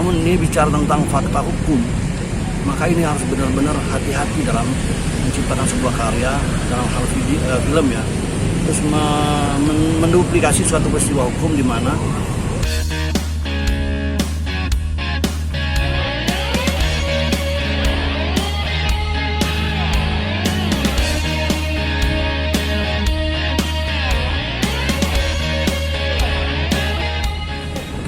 Namun ini bicara tentang fakta hukum, maka ini harus benar-benar hati-hati dalam menciptakan sebuah karya dalam hal film ya. Terus menduplikasi suatu peristiwa hukum di mana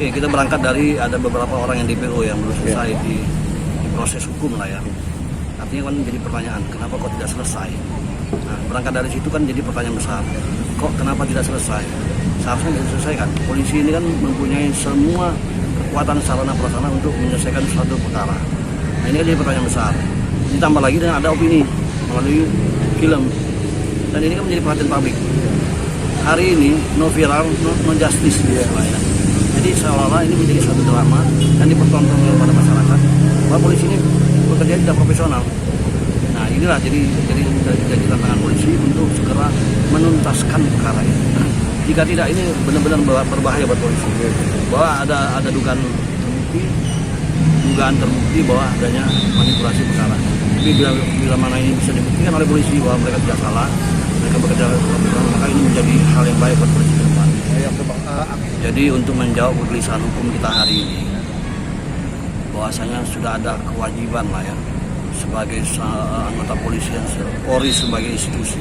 Oke, kita berangkat dari ada beberapa orang yang DPO yang belum selesai di proses hukum lah ya. Artinya kan jadi pertanyaan, kenapa kok tidak selesai? Nah, berangkat dari situ kan jadi pertanyaan besar. Kok kenapa tidak selesai? Seharusnya diselesaikan. Polisi ini kan mempunyai semua kekuatan sarana prasarana untuk menyelesaikan suatu perkara. Nah, ini kan jadi pertanyaan besar. Ditambah lagi dengan ada opini melalui film. Dan ini kan menjadi perhatian publik. Hari ini no viral, no justice ya. Jadi seolah-olah ini menjadi suatu drama dan dipertontonkan kepada masyarakat bahwa polisi ini bekerja tidak profesional. Nah inilah jadi tantangan polisi untuk segera menuntaskan perkara ini. Jika tidak ini benar-benar berbahaya buat polisi. Bahwa ada dugaan terbukti bahwa adanya manipulasi perkara. Tapi bila mana ini bisa dibuktikan oleh polisi bahwa mereka tidak salah, mereka bekerja profesional, maka ini menjadi hal yang baik buat polisi ke depan. Jadi untuk menjawab kegelisahan hukum kita hari ini, bahwasanya sudah ada kewajiban lah ya sebagai anggota polisi yang Polri sebagai institusi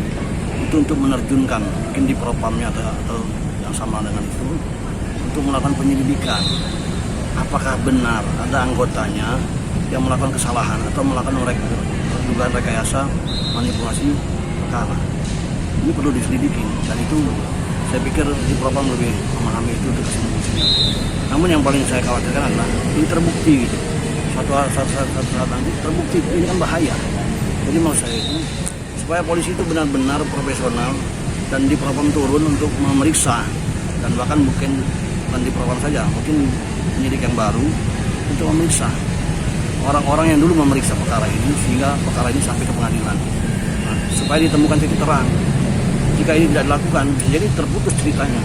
itu untuk menerjunkan mungkin di propamnya atau yang sama dengan itu untuk melakukan penyelidikan apakah benar ada anggotanya yang melakukan kesalahan atau melakukan dugaan rekayasa manipulasi perkara. Ini perlu diselidiki dan itu saya pikir di propam lebih memahami itu untuk kesembuhan. Namun yang paling saya khawatirkan adalah ini terbukti gitu. Suatu saat nanti terbukti ini kan bahaya. Jadi mau saya itu supaya polisi itu benar-benar profesional dan di propam turun untuk memeriksa dan bahkan mungkin bukan di propam saja, mungkin penyidik yang baru untuk memeriksa orang-orang yang dulu memeriksa perkara ini sehingga perkara ini sampai ke pengadilan. Nah, supaya ditemukan titik terang. Jika ini tidak dilakukan, bisa jadi terputus ceritanya.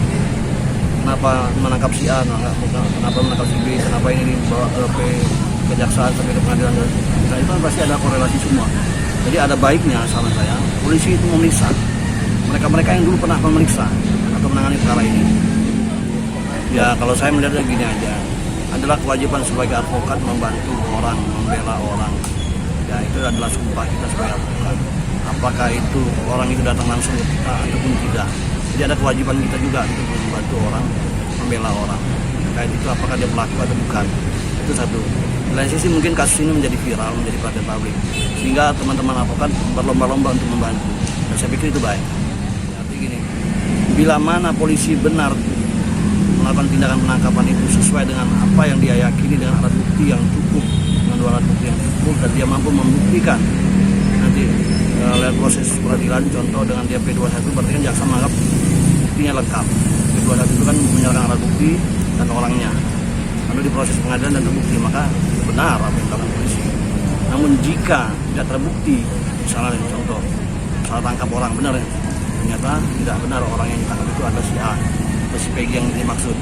Kenapa menangkap si A, kenapa menangkap si B, kenapa ini dibawa ke kejaksaan sampai ke pengadilan. Nah, itu pasti ada korelasi semua. Jadi ada baiknya saran saya, polisi itu memeriksa mereka-mereka yang dulu pernah memeriksa atau menangani perkara ini. Ya kalau saya melihatnya gini aja, adalah kewajiban sebagai advokat membantu orang, membela orang. Ya itu adalah sumpah kita sebagai advokat. Apakah itu orang itu datang langsung ke kita ataupun tidak. Jadi ada kewajiban kita juga untuk membantu orang, membela orang. Terkait itu apakah dia pelaku atau bukan. Itu satu. Di lain sisi mungkin kasus ini menjadi viral, menjadi perhatian publik. Sehingga teman-teman advokat berlomba-lomba untuk membantu. Dan saya pikir itu baik. Artinya gini, bila mana polisi benar melakukan tindakan penangkapan itu sesuai dengan apa yang dia yakini dengan alat bukti yang cukup, dengan dua alat bukti yang cukup, dan dia mampu membuktikan nanti lihat proses peradilan, contoh dengan dia P21 berarti kan jaksa menganggap buktinya lengkap. P21 itu kan menyerahkan alat bukti dan orangnya. Lalu di proses pengadilan dan terbukti maka benar apa yang dilakukan polisi. Namun jika tidak terbukti, misalnya contoh salah tangkap orang benar ya, ternyata tidak benar orang yang ditangkap itu adalah si A atau si Peggy yang dimaksud,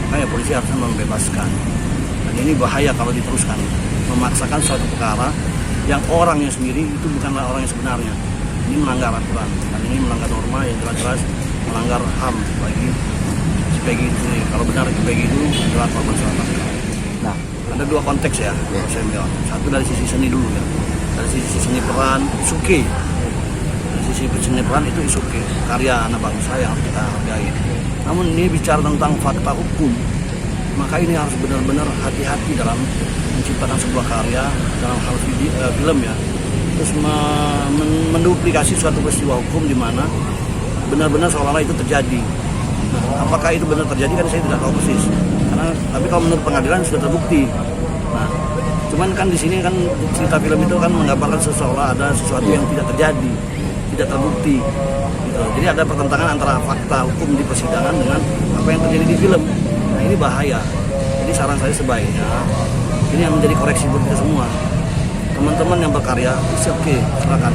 maka ya polisi harusnya membebaskan. Dan ini bahaya kalau diteruskan memaksakan suatu perkara yang orangnya sendiri itu bukanlah orang yang sebenarnya. Ini melanggar aturan dan ini melanggar norma yang jelas-jelas melanggar HAM bagi si Peggy itu sendiri. Kalau benar si Peggy itu adalah korban selama. Nah, ada dua konteks ya, saya bilang. Satu dari sisi seni dulu ya. Dari sisi seni peran, it's okay. Dari sisi seni peran itu it's okay. Karya anak bangsa yang harus kita hargai. Namun ini bicara tentang fakta hukum, maka ini harus benar-benar hati-hati dalam menciptakan sebuah karya dalam hal film ya. Terus menduplikasi suatu peristiwa hukum di mana benar-benar seolah-olah itu terjadi. Nah, apakah itu benar terjadi kan saya tidak tahu persis. Tapi kalau menurut pengadilan sudah terbukti. Nah, cuman kan di sini kan cerita film itu kan menggambarkan seolah ada sesuatu yang tidak terjadi, tidak terbukti. Gitu. Jadi ada pertentangan antara fakta hukum di persidangan dengan apa yang terjadi di film. Nah ini bahaya. Jadi saran saya sebaiknya ini yang menjadi koreksi buat kita semua. Teman-teman yang berkarya, oke, silakan.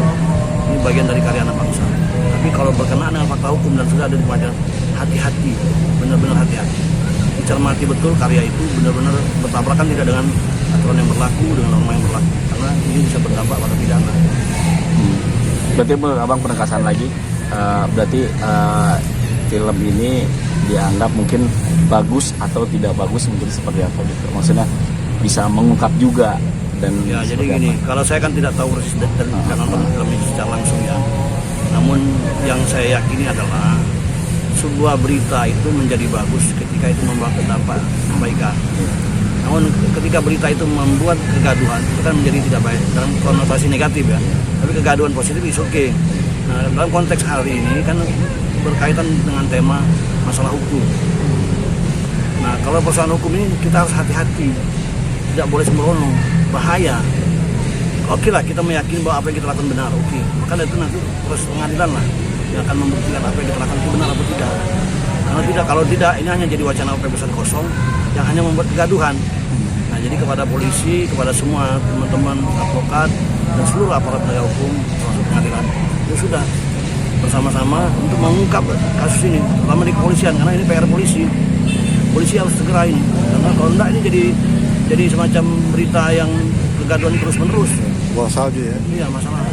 Ini bagian dari karya anak bangsa. Tapi kalau berkenaan dengan fakta hukum dan sudah ada di pengadilan, hati-hati, benar-benar hati-hati. dicermati betul karya itu benar-benar bertabrakan tidak dengan aturan yang berlaku, dengan norma yang berlaku, karena ini bisa berdampak pada pidana. Berarti menurut abang penegasan lagi, berarti film ini dianggap mungkin bagus atau tidak bagus, mungkin seperti apa gitu, maksudnya bisa mengungkap juga. Dan ya jadi gini, kalau saya kan tidak tahu persis dan tidak nonton film ini secara langsung ya, namun yang saya yakini adalah sebuah berita itu menjadi bagus ketika itu membawa dampak kebaikan. Namun ketika berita itu membuat kegaduhan, itu kan menjadi tidak baik dalam konotasi negatif ya. Tapi kegaduhan positif is oke. Nah, dalam konteks hari ini kan berkaitan dengan tema masalah hukum. Nah, kalau persoalan hukum ini kita harus hati-hati, tidak boleh sembrono, bahaya. Oke lah, kita meyakini bahwa apa yang kita lakukan benar, oke. Maka itu nanti proses pengadilan lah yang akan membuktikan apa yang kita lakukan itu benar atau tidak. Karena tidak, kalau tidak, ini hanya jadi wacana besar kosong yang hanya membuat kegaduhan. Nah, jadi kepada polisi, kepada semua teman-teman advokat dan seluruh aparat penegak hukum termasuk pengadilan, itu sudah bersama-sama untuk mengungkap kasus ini, terutama di kepolisian, karena ini PR polisi. Polisi harus segera ini, karena kalau enggak ini jadi semacam berita yang kegaduhan terus-menerus. Buang salju ya. Iya, masalah.